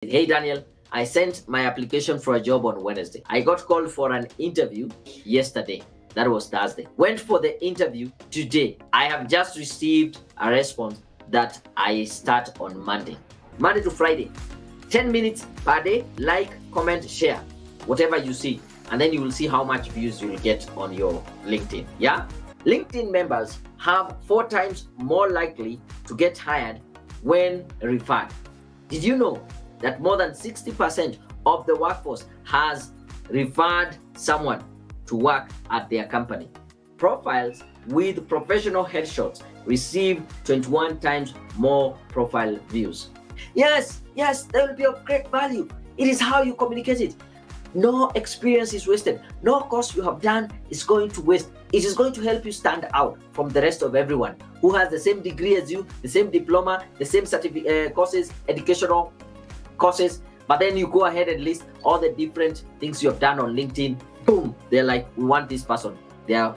Hey Daniel, I sent my application for a job on Wednesday. I got called for an interview yesterday. That was Thursday. Went for the interview today. I have just received a response that I start on Monday. Monday to Friday. 10 minutes per day. Like, comment, share. Whatever you see. And then you will see how much views you will get on your LinkedIn. Yeah? LinkedIn members have 4 times more likely to get hired when referred. Did you know that more than 60% of the workforce has referred someone to work at their company? Profiles with professional headshots receive 21 times more profile views. Yes, they will be of great value. It is how you communicate it. No experience is wasted. No course you have done is going to waste. It is going to help you stand out from the rest of everyone who has the same degree as you, the same diploma, the same courses, educational courses, but then you go ahead and list all the different things you have done on LinkedIn. Boom, they're like, we want this person. They are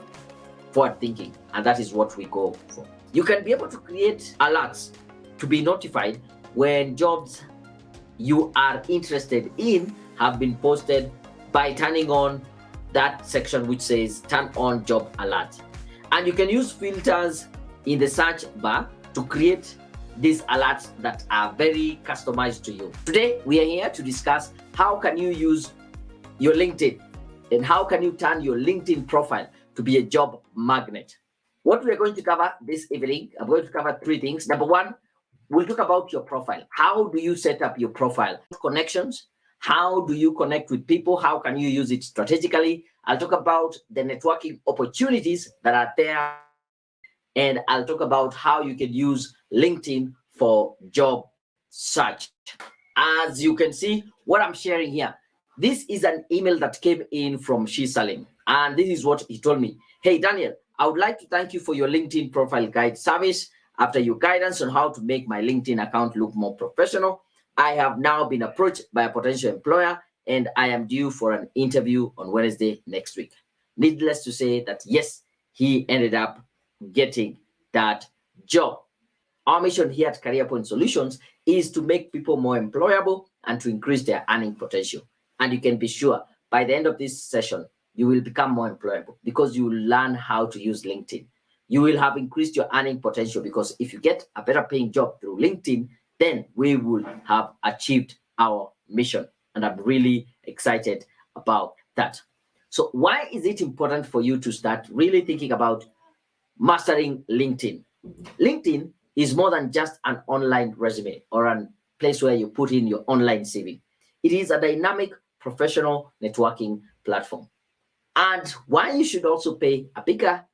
forward thinking, and that is what we go for. You can be able to create alerts to be notified when jobs you are interested in have been posted by turning on that section which says turn on job alert. And you can use filters in the search bar to create these alerts that are very customized to you. Today we are here to discuss how can you use your LinkedIn and how can you turn your LinkedIn profile to be a job magnet. What we are going to cover this evening, I'm going to cover 3 things. Number 1, we'll talk about your profile. How do you set up your profile? Connections. How do you connect with people? How can you use it strategically? I'll talk about the networking opportunities that are there, and I'll talk about how you can use LinkedIn for job search. As you can see, what I'm sharing here, this is an email that came in from Salim, and this is what he told me. Hey, Daniel, I would like to thank you for your LinkedIn profile guide service. After your guidance on how to make my LinkedIn account look more professional, I have now been approached by a potential employer and I am due for an interview on Wednesday next week. Needless to say that yes, he ended up getting that job. Our mission here at Career Point Solutions is to make people more employable and to increase their earning potential. And you can be sure by the end of this session, you will become more employable because you will learn how to use LinkedIn. You will have increased your earning potential because if you get a better paying job through LinkedIn, then we will have achieved our mission. And I'm really excited about that. So why is it important for you to start really thinking about mastering LinkedIn? LinkedIn is more than just an online resume or a place where you put in your online CV. It is a dynamic professional networking platform. And why you should also pay a bigger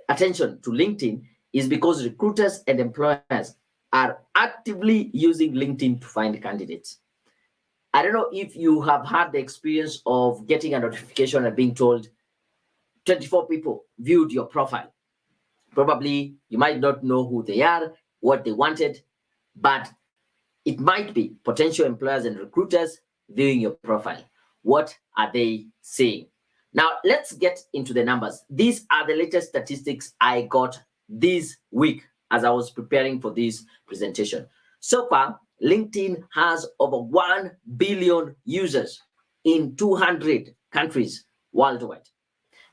attention to LinkedIn is because recruiters and employers are actively using LinkedIn to find candidates. I don't know if you have had the experience of getting a notification and being told 24 people viewed your profile. Probably you might not know who they are, what they wanted, but it might be potential employers and recruiters viewing your profile. What are they saying? Now, let's get into the numbers. These are the latest statistics I got this week as I was preparing for this presentation. So far, LinkedIn has over 1 billion users in 200 countries worldwide.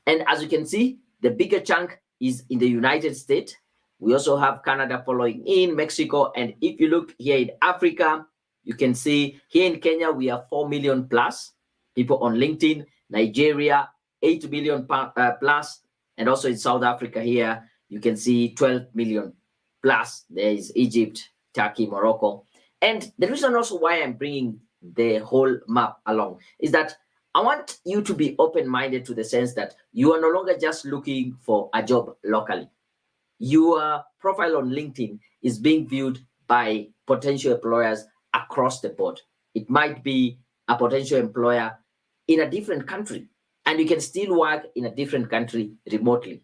And as you can see, the bigger chunk is in the United States. We also have Canada following in, Mexico. And if you look here in Africa, you can see here in Kenya, we have 4 million plus people on LinkedIn. Nigeria, 8 million plus. And also in South Africa here, you can see 12 million plus. There is Egypt, Turkey, Morocco. And the reason also why I'm bringing the whole map along is that I want you to be open-minded to the sense that you are no longer just looking for a job locally. Your profile on LinkedIn is being viewed by potential employers across the board. It might be a potential employer in a different country, and you can still work in a different country remotely.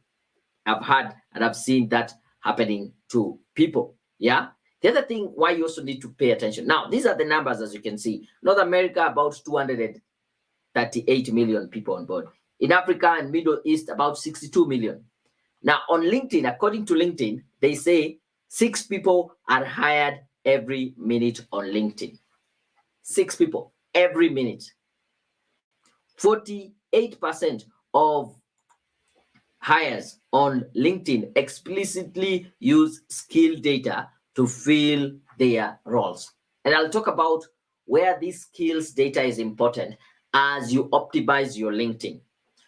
I've had and I've seen that happening to people. Yeah. The other thing why you also need to pay attention. Now, these are the numbers as you can see. North America, about 238 million people on board. In Africa and Middle East, about 62 million. Now, on LinkedIn, according to LinkedIn, they say 6 people are hired every minute on LinkedIn. 6 people every minute. 48% of hires on LinkedIn explicitly use skill data to fill their roles. And I'll talk about where this skills data is important as you optimize your LinkedIn.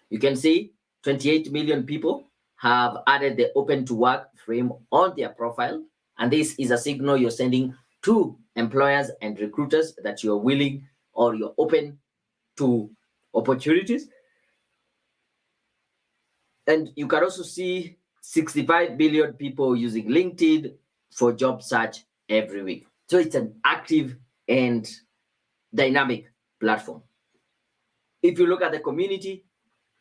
You can see 28 million people have added the open to work frame on their profile. And this is a signal you're sending to employers and recruiters that you're willing or you're open to opportunities. And you can also see 65 billion people using LinkedIn for job search every week. So it's an active and dynamic platform. If you look at the community,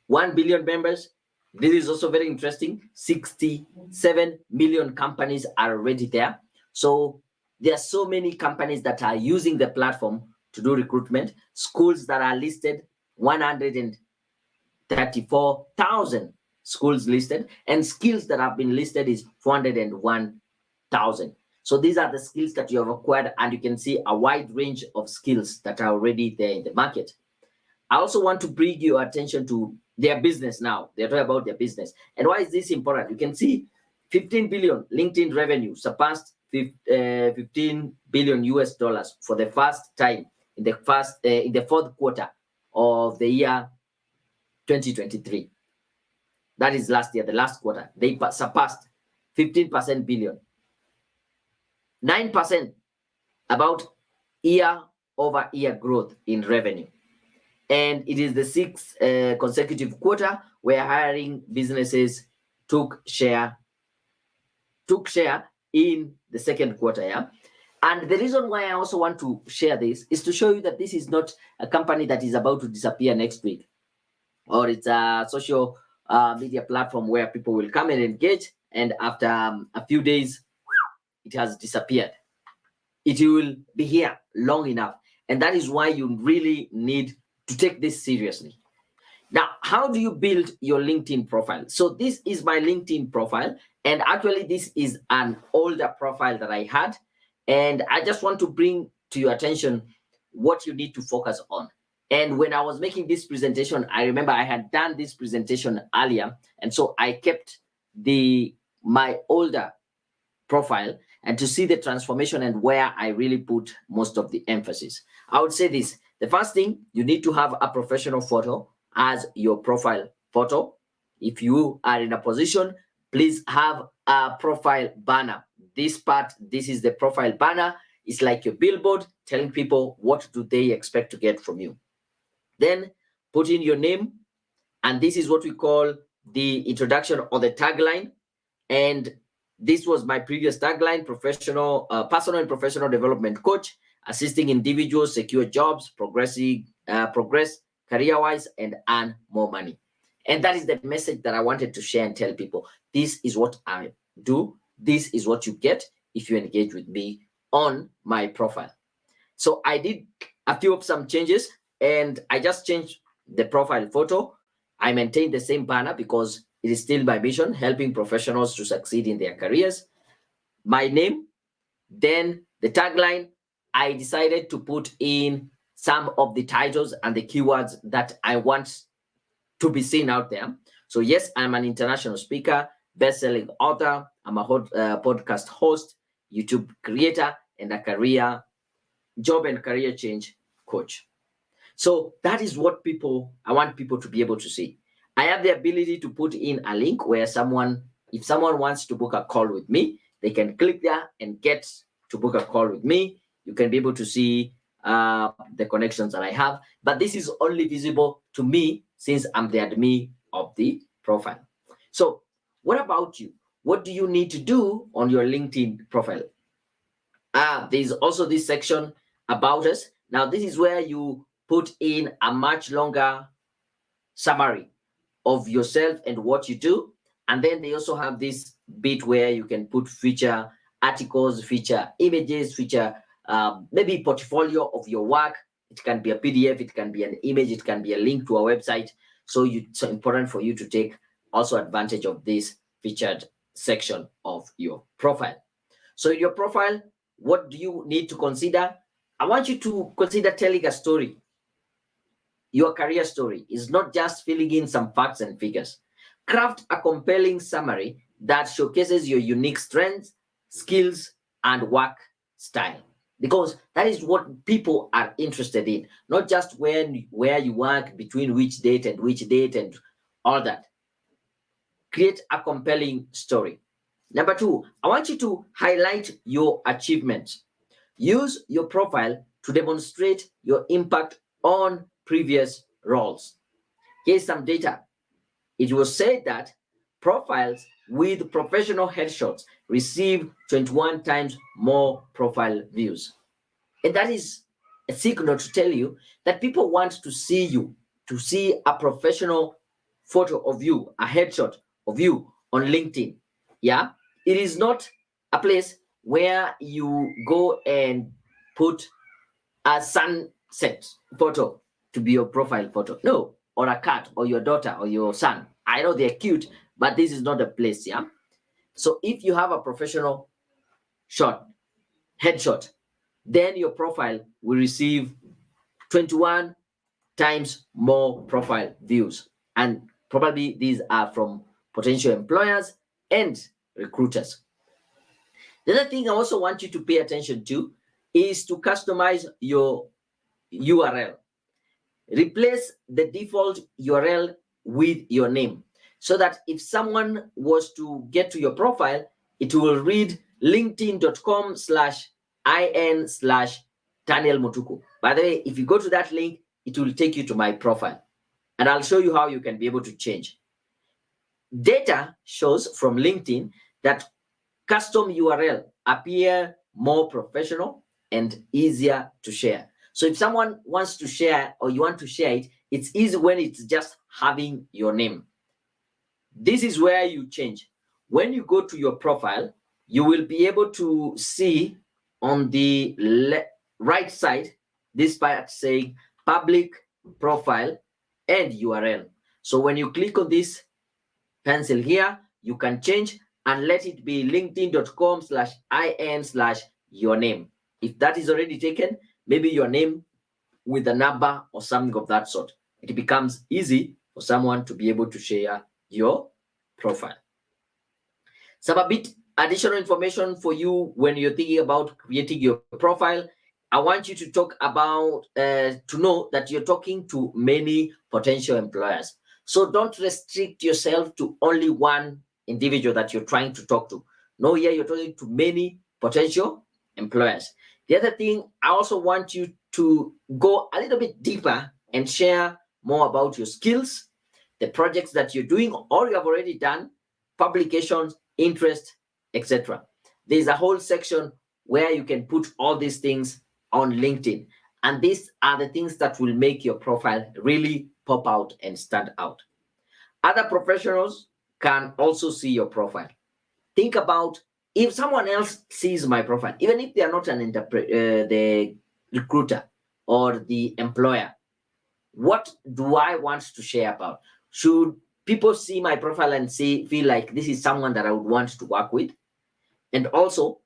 1 billion members. This is also very interesting. 67 million companies are already there. So there are so many companies that are using the platform to do recruitment. Schools that are listed, 134,000 schools listed, and skills that have been listed is 401,000. So these are the skills that you have acquired, and you can see a wide range of skills that are already there in the market. I also want to bring your attention to their business now. They're talking about their business. And why is this important? You can see 15 billion LinkedIn revenue surpassed 15 billion US dollars for the first time in the fourth quarter of the year 2023. That is last year, the last quarter. They surpassed 15% billion. 9% about year-over-year growth in revenue. And it is the sixth consecutive quarter where hiring businesses took share in the second quarter. Yeah. And the reason why I also want to share this is to show you that this is not a company that is about to disappear next week, or it's a social media platform where people will come and engage, and after a few days, it has disappeared. It will be here long enough. And that is why you really need to take this seriously. Now, how do you build your LinkedIn profile? So this is my LinkedIn profile. And actually, this is an older profile that I had. And I just want to bring to your attention what you need to focus on. And when I was making this presentation, I remember I had done this presentation earlier. And so I kept my older profile and to see the transformation and where I really put most of the emphasis. I would say this. The first thing, you need to have a professional photo as your profile photo. If you are in a position, please have a profile banner. This is the profile banner. It's like your billboard telling people what do they expect to get from you. Then put in your name, and this is what we call the introduction or the tagline. And this was my previous tagline: personal and professional development coach, assisting individuals secure jobs, progress career-wise, and earn more money. And that is the message that I wanted to share and tell people. This is what I do. This is what you get if you engage with me on my profile. So I did some changes, and I just changed the profile photo. I maintained the same banner because it is still my mission, helping professionals to succeed in their careers. My name, then the tagline, I decided to put in some of the titles and the keywords that I want to be seen out there. So yes, I'm an international speaker, best-selling author. I'm a podcast host, YouTube creator, and a job and career change coach. So that is what I want people to be able to see. I have the ability to put in a link where if someone wants to book a call with me, they can click there and get to book a call with me. You can be able to see the connections that I have, but this is only visible to me since I'm the admin of the profile. So what about you? What do you need to do on your LinkedIn profile? There's also this section about us. Now, this is where you put in a much longer summary of yourself and what you do. And then they also have this bit where you can put feature articles, feature images, feature maybe portfolio of your work. It can be a PDF, it can be an image, it can be a link to a website. So it's important for you to take also advantage of this featured section of your profile. So in your profile, what do you need to consider? I want you to consider telling a story. Your career story is not just filling in some facts and figures. Craft a compelling summary that showcases your unique strengths, skills, and work style. Because that is what people are interested in, not just where you work, between which date and all that. Create a compelling story. Number two, I want you to highlight your achievements. Use your profile to demonstrate your impact on previous roles. Here's some data. It was said that profiles with professional headshots receive 21 times more profile views. And that is a signal to tell you that people want to see you, to see a professional photo of you, a headshot of you on LinkedIn. Yeah, it is not a place where you go and put a sunset photo to be your profile photo. No, or a cat or your daughter or your son. I know they're cute, but this is not the place. Yeah. So if you have a professional shot, headshot, then your profile will receive 21 times more profile views. And probably these are from potential employers and recruiters. The other thing I also want you to pay attention to is to customize your URL. Replace the default URL with your name so that if someone was to get to your profile, it will read linkedin.com/in/Daniel Mutuku. By the way, if you go to that link, it will take you to my profile. And I'll show you how you can be able to change. Data shows from LinkedIn that custom URL appear more professional and easier to share. So if someone wants to share or you want to share it, it's easy when it's just having your name. This is where you change. When you go to your profile, you will be able to see on the right side this part saying public profile and URL. So when you click on this pencil here, you can change and let it be linkedin.com/in/your name. If that is already taken, maybe your name with a number or something of that sort. It becomes easy for someone to be able to share your profile. Some a bit additional information for you when you're thinking about creating your profile. I want you to talk about, to know that you're talking to many potential employers. So don't restrict yourself to only one individual that you're trying to talk to. No, here you're talking to many potential employers. The other thing, I also want you to go a little bit deeper and share more about your skills, the projects that you're doing or you have already done, publications, interest, etc. There's a whole section where you can put all these things on LinkedIn. And these are the things that will make your profile really pop out and stand out. Other professionals can also see your profile. Think about if someone else sees my profile, even if they are not the recruiter or the employer, what do I want to share about? Should people see my profile and feel like this is someone that I would want to work with? And also,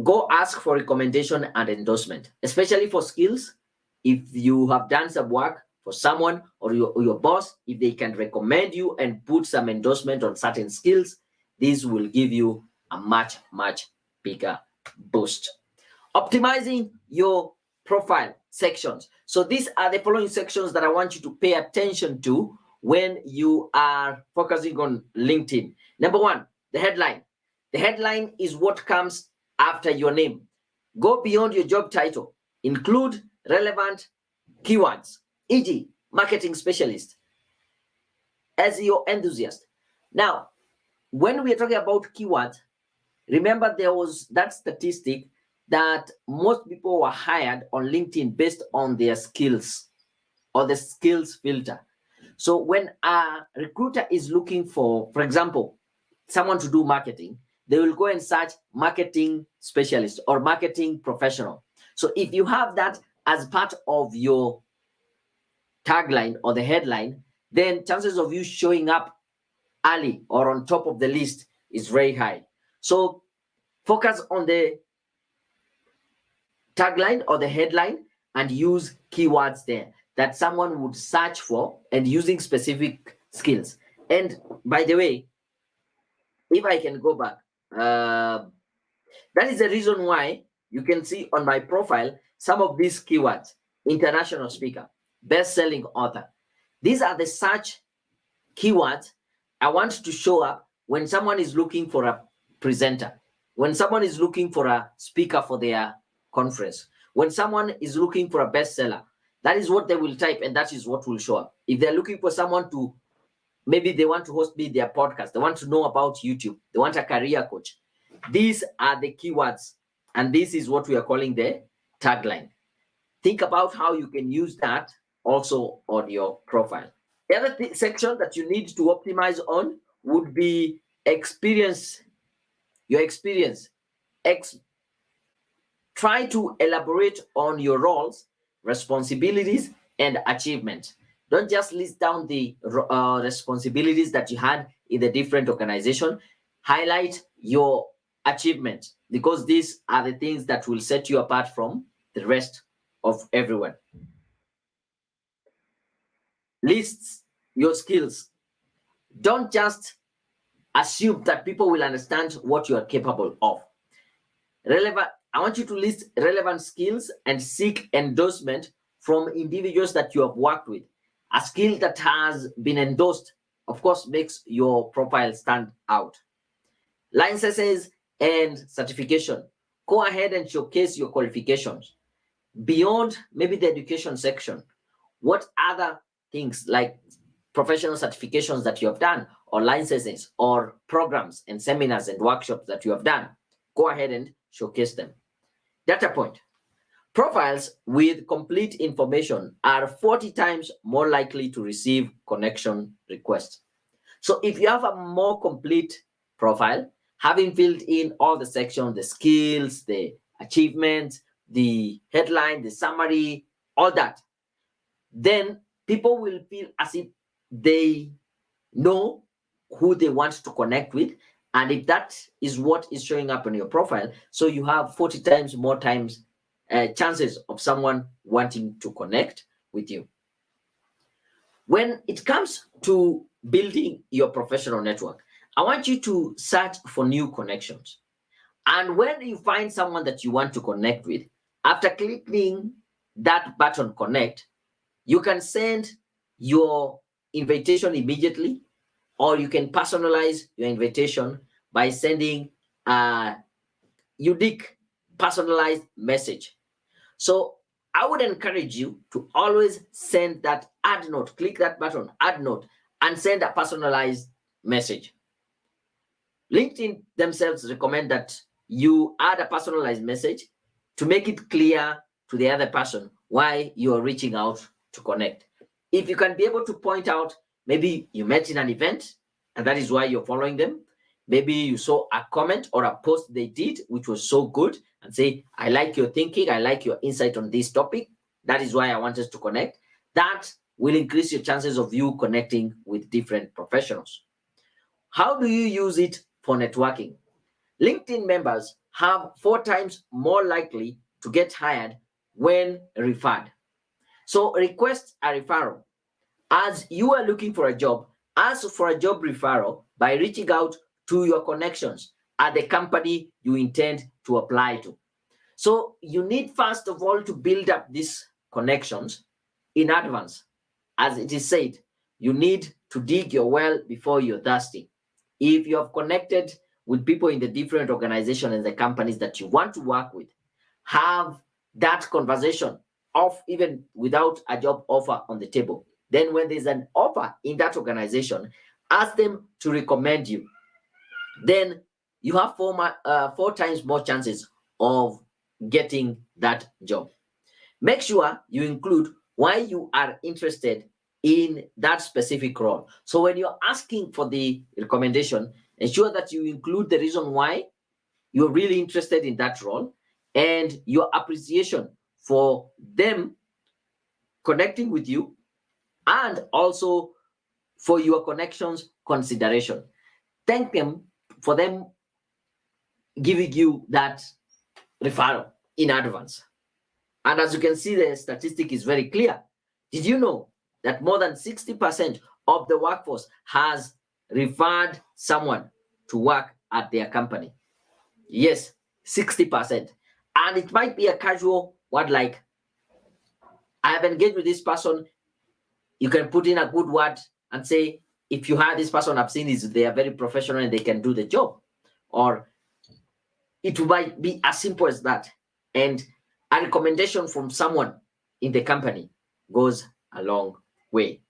go ask for recommendation and endorsement, especially for skills. If you have done some work for someone or your boss, if they can recommend you and put some endorsement on certain skills, this will give you a much, much bigger boost. Optimizing your profile sections. So these are the following sections that I want you to pay attention to when you are focusing on LinkedIn. Number one, the headline. The headline is what comes after your name. Go beyond your job title. Include relevant keywords, e.g., marketing specialist, SEO enthusiast. Now, when we are talking about keywords, remember there was that statistic that most people were hired on LinkedIn based on their skills or the skills filter. So when a recruiter is looking for example, someone to do marketing, they will go and search marketing specialist or marketing professional. So if you have that as part of your tagline or the headline, then chances of you showing up early or on top of the list is very high. So focus on the tagline or the headline and use keywords there that someone would search for and using specific skills. And by the way, if I can go back, that is the reason why you can see on my profile some of these keywords: international speaker, best-selling author. These are the search keywords I want to show up when someone is looking for a presenter, when someone is looking for a speaker for their conference, when someone is looking for a bestseller. That is what they will type, and that is what will show up. If they're looking for someone to, maybe they want to host me their podcast, they want to know about YouTube, they want a career coach. These are the keywords, and this is what we are calling the tagline. Think about how you can use that also on your profile. The other section that you need to optimize on would be experience, your experience. Try to elaborate on your roles, responsibilities, and achievement. Don't just list down the responsibilities that you had in the different organization. Highlight your achievement, because these are the things that will set you apart from the rest of everyone. List your skills. Don't just assume that people will understand what you are capable of. I want you to list relevant skills and seek endorsement from individuals that you have worked with. A skill that has been endorsed, of course, makes your profile stand out. Licenses and certification. Go ahead and showcase your qualifications. Beyond maybe the education section, what other things like professional certifications that you have done, or licenses, or programs and seminars and workshops that you have done, go ahead and showcase them. Data point. Profiles with complete information are 40 times more likely to receive connection requests. So if you have a more complete profile, having filled in all the sections, the skills, the achievements, the headline, the summary, all that, then people will feel as if they know who they want to connect with. And if that is what is showing up on your profile, so you have 40 times more times chances of someone wanting to connect with you. When it comes to building your professional network, I want you to search for new connections. And when you find someone that you want to connect with, after clicking that button connect, you can send your invitation immediately, or you can personalize your invitation by sending a unique personalized message. So I would encourage you to always send that add note, click that button, add note, and send a personalized message. LinkedIn themselves recommend that you add a personalized message to make it clear to the other person why you are reaching out to connect. If you can be able to point out, maybe you met in an event and that is why you're following them. Maybe you saw a comment or a post they did, which was so good, and say, I like your thinking, I like your insight on this topic. That is why I want us to connect. That will increase your chances of you connecting with different professionals. How do you use it for networking? LinkedIn members have 4 times more likely to get hired when referred. So request a referral. As you are looking for a job, ask for a job referral by reaching out to your connections at the company you intend to apply to. So you need, first of all, to build up these connections in advance. As it is said, you need to dig your well before you're thirsty. If you have connected with people in the different organizations and the companies that you want to work with, have that conversation of even without a job offer on the table. Then when there's an offer in that organization, ask them to recommend you. Then you have 4 times more chances of getting that job. Make sure you include why you are interested in that specific role. So when you're asking for the recommendation, ensure that you include the reason why you're really interested in that role and your appreciation for them connecting with you, and also for your connections consideration. Thank them for them giving you that referral in advance. And as you can see, the statistic is very clear. Did you know that more than 60% of the workforce has referred someone to work at their company? Yes, 60%. And it might be a casual word like, I have engaged with this person. You can put in a good word and say, if you hire this person, I've seen is they are very professional and they can do the job. Or it might be as simple as that. And a recommendation from someone in the company goes a long way.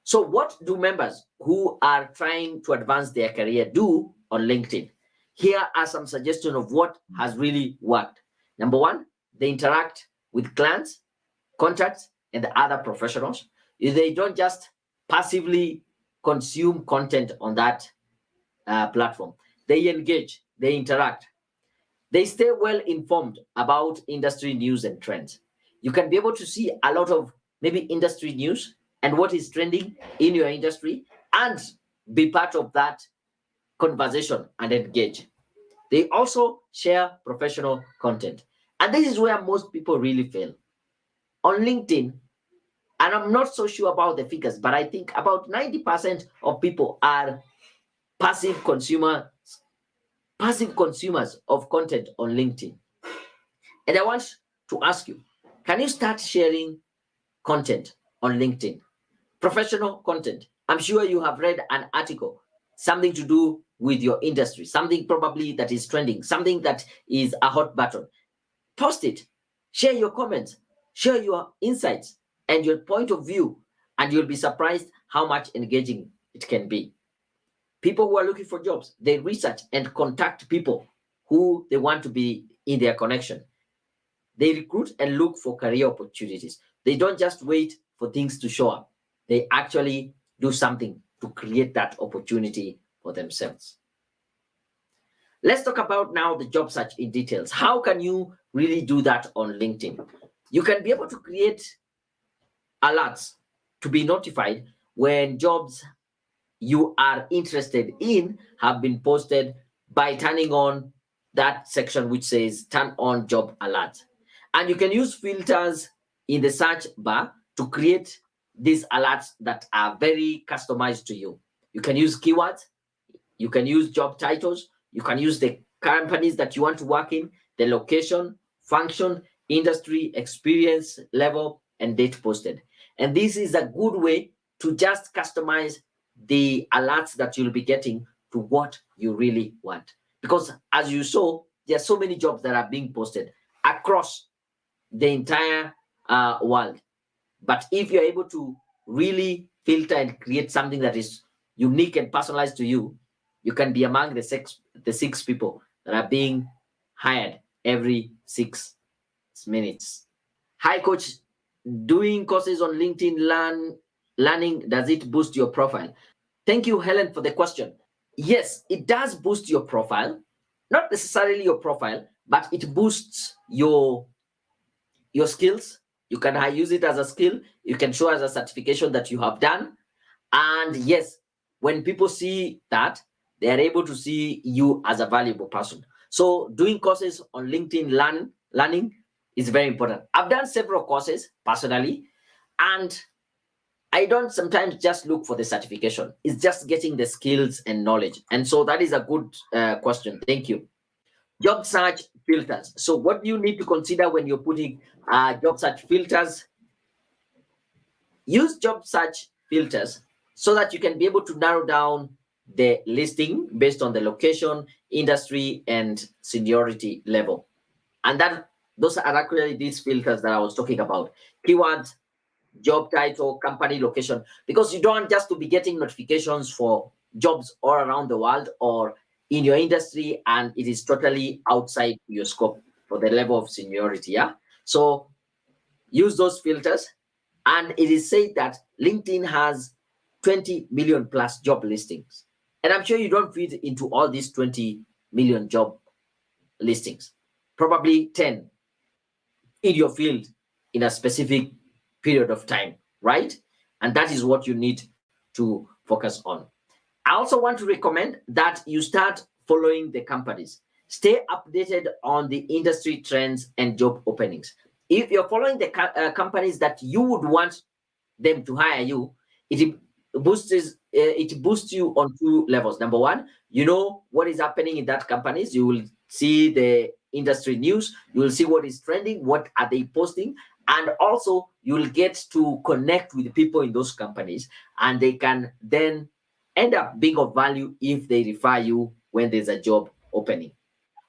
So, what do members who are trying to advance their career do on LinkedIn? Here are some suggestions of what has really worked. Number one, they interact with clients, contacts, and the other professionals. They don't just passively consume content on that platform. They engage, they interact, they stay well informed about industry news and trends. You can be able to see a lot of maybe industry news and what is trending in your industry and be part of that conversation and engage. They also share professional content. And this is where most people really fail. On LinkedIn, and I'm not so sure about the figures, but I think about 90% of people are passive consumer passive consumers of content on LinkedIn. And I want to ask you, can you start sharing content on LinkedIn? Professional content. I'm sure you have read an article, something to do with your industry, something probably that is trending, something that is a hot button. Post it, share your comments, share your insights and your point of view, and you'll be surprised how much engaging it can be. People who are looking for jobs, they research and contact people who they want to be in their connection. They recruit and look for career opportunities. They don't just wait for things to show up. They actually do something to create that opportunity for themselves. Let's talk about now the job search in details. How can you really do that on LinkedIn? You can be able to create alerts to be notified when jobs you are interested in have been posted by turning on that section which says turn on job alert. And you can use filters in the search bar to create these alerts that are very customized to you. You can use keywords, you can use job titles, you can use the companies that you want to work in, the location, function, industry, experience level, and date posted. And this is a good way to just customize the alerts that you'll be getting to what you really want. Because as you saw, there are so many jobs that are being posted across the entire world. But if you're able to really filter and create something that is unique and personalized to you, you can be among the six people that are being hired every 6 minutes. Hi, coach. Doing courses on LinkedIn learning, does it boost your profile? Thank you, Helen, for the question. Yes, it does boost your profile. Not necessarily your profile, but it boosts your skills. You can use it as a skill. You can show as a certification that you have done. And yes, when people see that, they are able to see you as a valuable person. So doing courses on LinkedIn learning is very important. I've done several courses personally, and I don't sometimes just look for the certification. It's just getting the skills and knowledge. And so that is a good question. Thank you. Job search filters. So what do you need to consider when you're putting job search filters? Use job search filters so that you can be able to narrow down the listing based on the location, industry, and seniority level. And that those are actually these filters that I was talking about. Keywords, job title, company location, because you don't want just to be getting notifications for jobs all around the world or in your industry and it is totally outside your scope for the level of seniority. Yeah. So use those filters. And it is said that LinkedIn has 20 million plus job listings. And I'm sure you don't fit into all these 20 million job listings, probably 10 in your field in a specific period of time, right? And that is what you need to focus on. I also want to recommend that you start following the companies. Stay updated on the industry trends and job openings. If you're following the companies that you would want them to hire you, it boosts you on two levels. Number one, you know what is happening in that companies. You will see the industry news. You will see what is trending. What are they posting? And also, you will get to connect with people in those companies, and they can then end up being of value if they refer you when there's a job opening.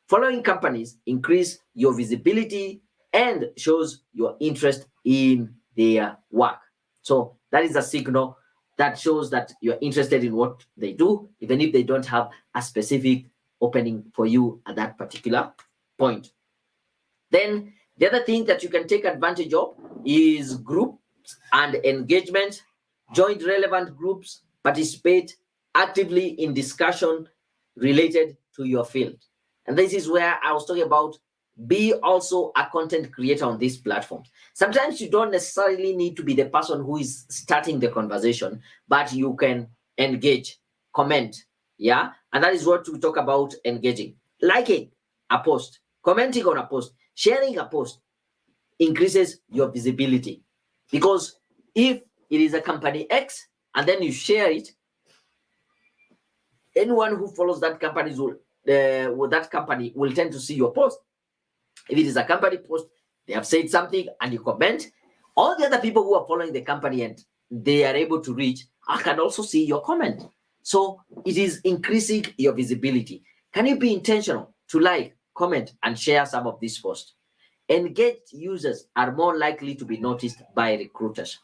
Following companies increase your visibility and shows your interest in their work. So that is a signal that shows that you're interested in what they do, even if they don't have a specific opening for you at that particular point. Then the other thing that you can take advantage of is groups and engagement. Join relevant groups, participate actively in discussion related to your field. And this is where I was talking about be also a content creator on these platforms. Sometimes you don't necessarily need to be the person who is starting the conversation, but you can engage, comment. Yeah. And that is what we talk about engaging. Liking a post, commenting on a post, sharing a post increases your visibility. Because if it is a company X and then you share it, anyone who follows that company will tend to see your post. If it is a company post, they have said something and you comment, all the other people who are following the company and they are able to reach, I can also see your comment. So it is increasing your visibility. Can you be intentional to like, comment, and share some of these posts? Engaged users are more likely to be noticed by recruiters.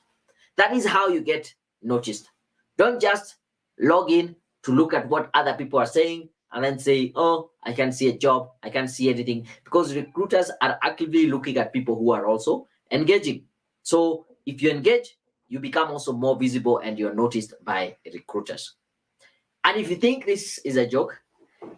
That is how you get noticed. Don't just log in to look at what other people are saying and then say, oh, I can see a job, I can't see anything, because recruiters are actively looking at people who are also engaging. So if you engage, you become also more visible and you're noticed by recruiters. And if you think this is a joke,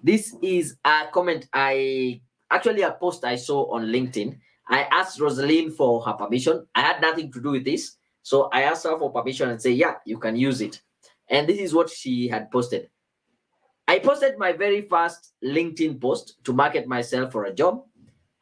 this is a comment actually a post I saw on LinkedIn. I asked Rosaline for her permission. I had nothing to do with this. So I asked her for permission and say, yeah, you can use it. And this is what she had posted. I posted my very first LinkedIn post to market myself for a job.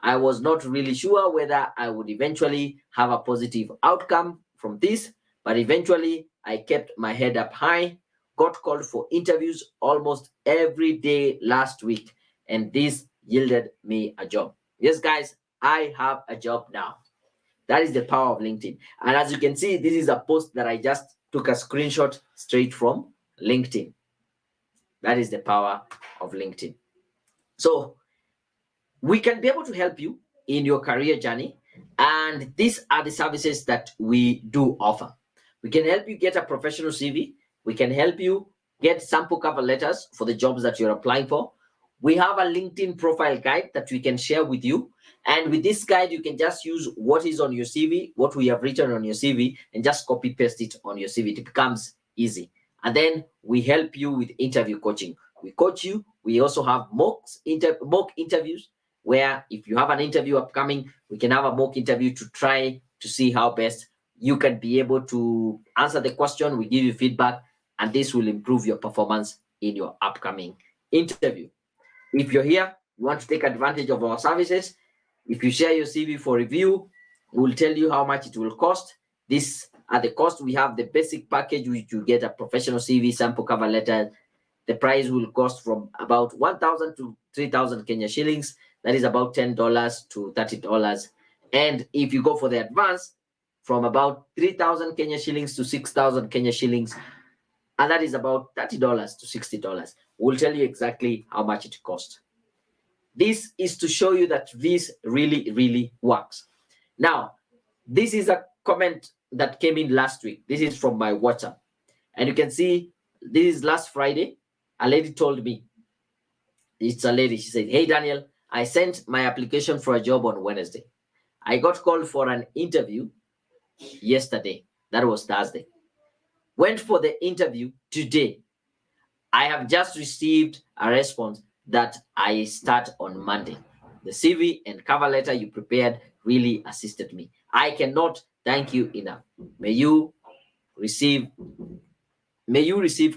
I was not really sure whether I would eventually have a positive outcome from this, but eventually I kept my head up high, got called for interviews almost every day last week, and this yielded me a job. Yes, guys, I have a job now. That is the power of LinkedIn. And as you can see, this is a post that I just took a screenshot straight from LinkedIn. That is the power of LinkedIn. So we can be able to help you in your career journey. And these are the services that we do offer. We can help you get a professional CV. We can help you get sample cover letters for the jobs that you're applying for. We have a LinkedIn profile guide that we can share with you. And with this guide, you can just use what is on your CV, what we have written on your CV, and just copy paste it on your CV. It becomes easy. And then we help you with interview coaching. We coach you. We also have mock interviews where if you have an interview upcoming, we can have a mock interview to try to see how best you can be able to answer the question. We give you feedback, and this will improve your performance in your upcoming interview. If you're here, you want to take advantage of our services, if you share your CV for review, we'll tell you how much it will cost. This at the cost, we have the basic package, which you get a professional CV, sample cover letter. The price will cost from about 1,000 to 3,000 Kenya shillings. That is about $10 to $30. And if you go for the advance, from about 3,000 Kenya shillings to 6,000 Kenya shillings, and that is about $30 to $60. We'll tell you exactly how much it costs. This is to show you that this really, really works. Now, this is a comment that came in last week. This is from my WhatsApp. And you can see this is last Friday. A lady told me, it's a lady, she said, hey, Daniel, I sent my application for a job on Wednesday. I got called for an interview yesterday. That was Thursday. Went for the interview today. I have just received a response that I start on Monday. The CV and cover letter you prepared really assisted me. I cannot thank you enough. May you receive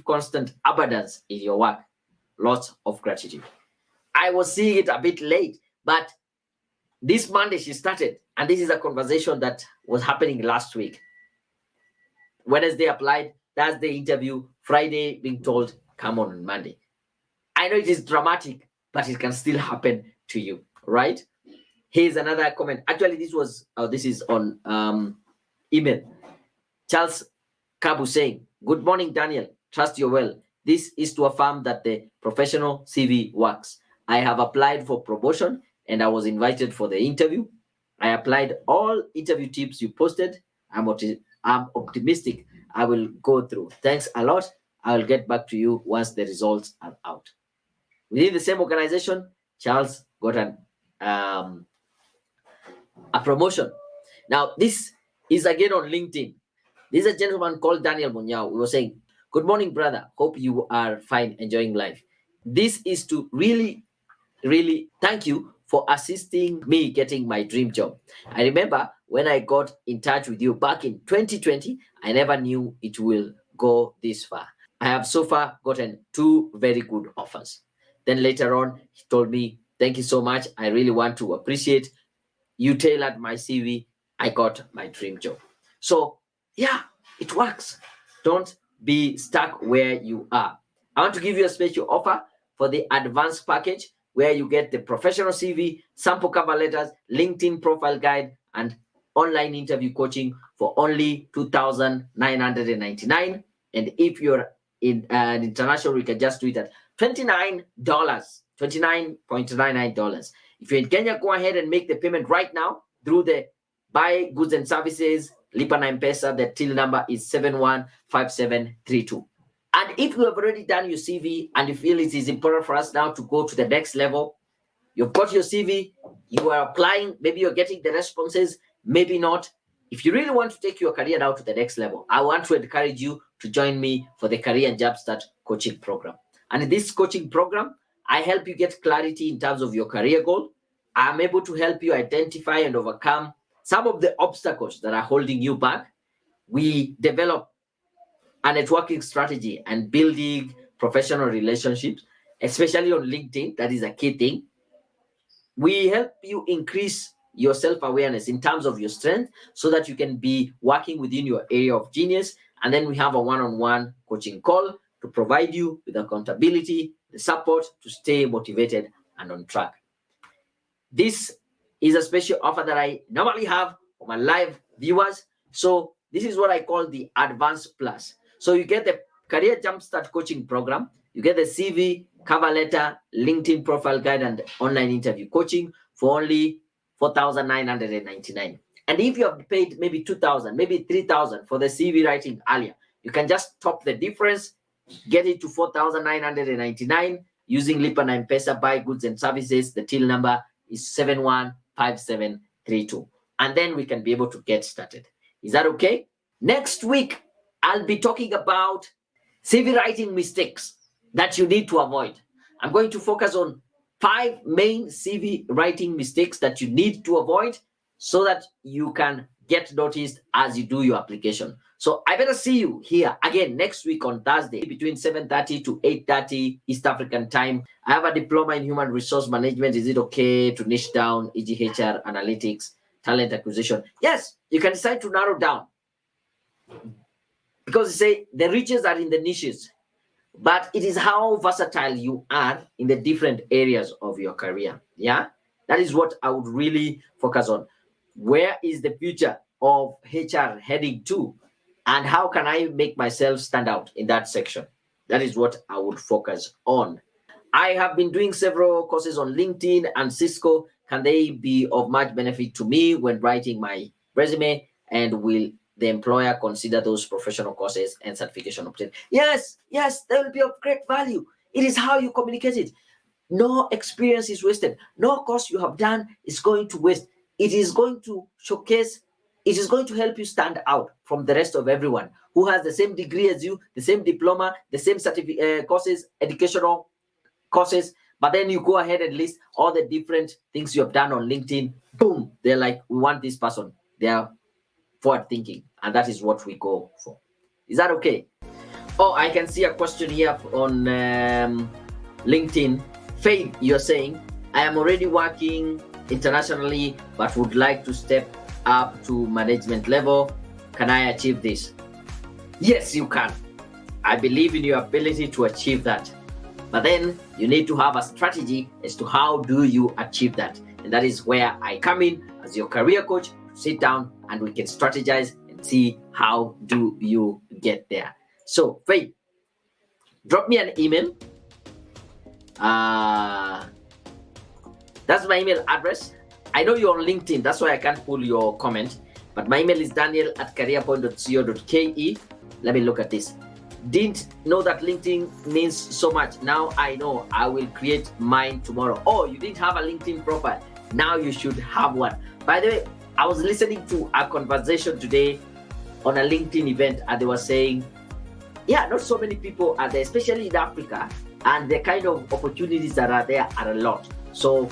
constant abundance in your work. Lots of gratitude. I was seeing it a bit late, but this Monday she started, and this is a conversation that was happening last week. Wednesday applied, Thursday interview, Friday being told, come on Monday. I know it is dramatic, but it can still happen to you, right? Here's another comment. Actually, this is on email. Charles Kabu saying, good morning, Daniel. Trust you're well. This is to affirm that the professional CV works. I have applied for promotion and I was invited for the interview. I applied all interview tips you posted. I'm optimistic I will go through. Thanks a lot. I will get back to you once the results are out. Within the same organization, Charles got a promotion. Now, this is again on LinkedIn. This is a gentleman called Daniel Munyao. We were saying, good morning, brother. Hope you are fine, enjoying life. This is to really, really thank you for assisting me getting my dream job. I remember when I got in touch with you back in 2020, I never knew it will go this far. I have so far gotten 2 very good offers. Then later on, he told me, thank you so much. I really want to appreciate you tailored my CV. I got my dream job. So yeah, it works. Don't be stuck where you are. I want to give you a special offer for the advanced package where you get the professional CV, sample cover letters, LinkedIn profile guide, and online interview coaching for only $2,999. And if you're in an international, you can just do it at $29, $29.99. If you're in Kenya, go ahead and make the payment right now through the Buy Goods and Services Lipa na M-Pesa. The till number is 715732. And if you have already done your CV and you feel it is important for us now to go to the next level, you've got your CV, you are applying, maybe you're getting the responses, maybe not. If you really want to take your career now to the next level, I want to encourage you to join me for the Career and Jumpstart coaching program. And in this coaching program, I help you get clarity in terms of your career goal. I'm able to help you identify and overcome some of the obstacles that are holding you back. We develop a networking strategy and building professional relationships, especially on LinkedIn. That is a key thing. We help you increase your self-awareness in terms of your strength so that you can be working within your area of genius. And then we have a one-on-one coaching call to provide you with accountability, the support to stay motivated and on track. This is a special offer that I normally have for my live viewers. So this is what I call the Advanced Plus. So you get the Career Jumpstart coaching program, you get the CV, cover letter, LinkedIn profile guide, and online interview coaching for only $4,999. And if you have paid maybe $2,000, maybe $3,000 for the CV writing earlier, you can just top the difference, get it to $4,999 using Lipa na M-Pesa, Buy Goods and Services. The till number is 715732. And then we can be able to get started. Is that okay? Next week, I'll be talking about CV writing mistakes that you need to avoid. I'm going to focus on 5 main CV writing mistakes that you need to avoid so that you can get noticed as you do your application. So I better see you here again next week on Thursday between 7:30 to 8:30 East African time. I have a diploma in human resource management. Is it okay to niche down EGHR, analytics, talent acquisition? Yes, you can decide to narrow down because you say the riches are in the niches, but it is how versatile you are in the different areas of your career. Yeah, that is what I would really focus on. Where is the future of HR heading to, and how can I make myself stand out in that section? That is what I would focus on. I have been doing several courses on LinkedIn and Cisco. Can they be of much benefit to me when writing my resume? And will the employer consider those professional courses and certification obtained? Yes, they will be of great value. It is how you communicate it. No experience is wasted. No course you have done is going to waste. It is going to showcase, it is going to help you stand out from the rest of everyone who has the same degree as you, the same diploma, the same courses, educational courses, but then you go ahead and list all the different things you have done on LinkedIn. Boom, they're like, we want this person. They are forward thinking, and that is what we go for. Is that okay? Oh, I can see a question here on LinkedIn Faith, you're saying, I am already working internationally but would like to step up to management level. Can I achieve this? Yes, you can. I believe in your ability to achieve that. But then you need to have a strategy as to how do you achieve that. And that is where I come in as your career coach to sit down and we can strategize and see how do you get there. So, Faith, drop me an email. That's my email address. I know you're on LinkedIn, that's why I can't pull your comment. But my email is daniel@careerpoint.co.ke. Let me look at this. Didn't know that LinkedIn means so much. Now I know. I will create mine tomorrow. Oh, you didn't have a LinkedIn profile. Now you should have one. By the way, I was listening to a conversation today on a LinkedIn event, and they were saying, yeah, not so many people are there, especially in Africa, and the kind of opportunities that are there are a lot. So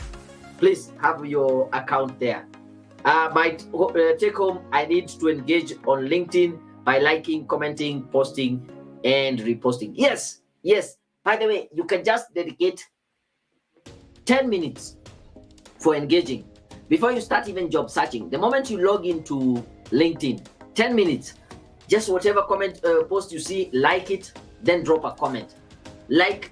please have your account there. My take home, I need to engage on LinkedIn by liking, commenting, posting, and reposting. Yes. By the way, you can just dedicate 10 minutes for engaging before you start even job searching. The moment you log into LinkedIn, 10 minutes, just whatever comment post you see, like it, then drop a comment.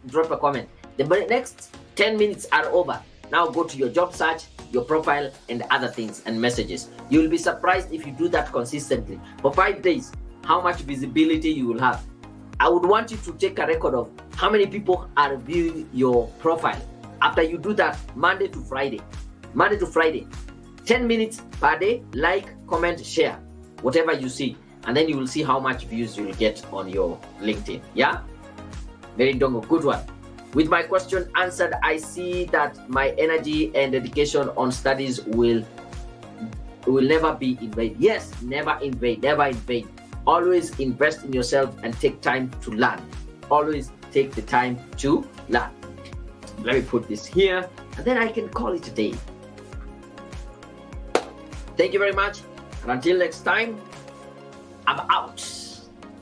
Drop a comment. The next 10 minutes are over. Now go to your job search, your profile, and other things and messages. You'll be surprised if you do that consistently for 5 days, how much visibility you will have. I would want you to take a record of how many people are viewing your profile. After you do that, Monday to Friday, 10 minutes per day, like, comment, share, whatever you see, and then you will see how much views you will get on your LinkedIn. Yeah? Very dongo, good one. With my question answered, I see that my energy and dedication on studies will never be in vain. Yes, never in vain. Always invest in yourself and take time to learn. Always take the time to learn. Let me put this here, and then I can call it a day. Thank you very much, and until next time, I'm out.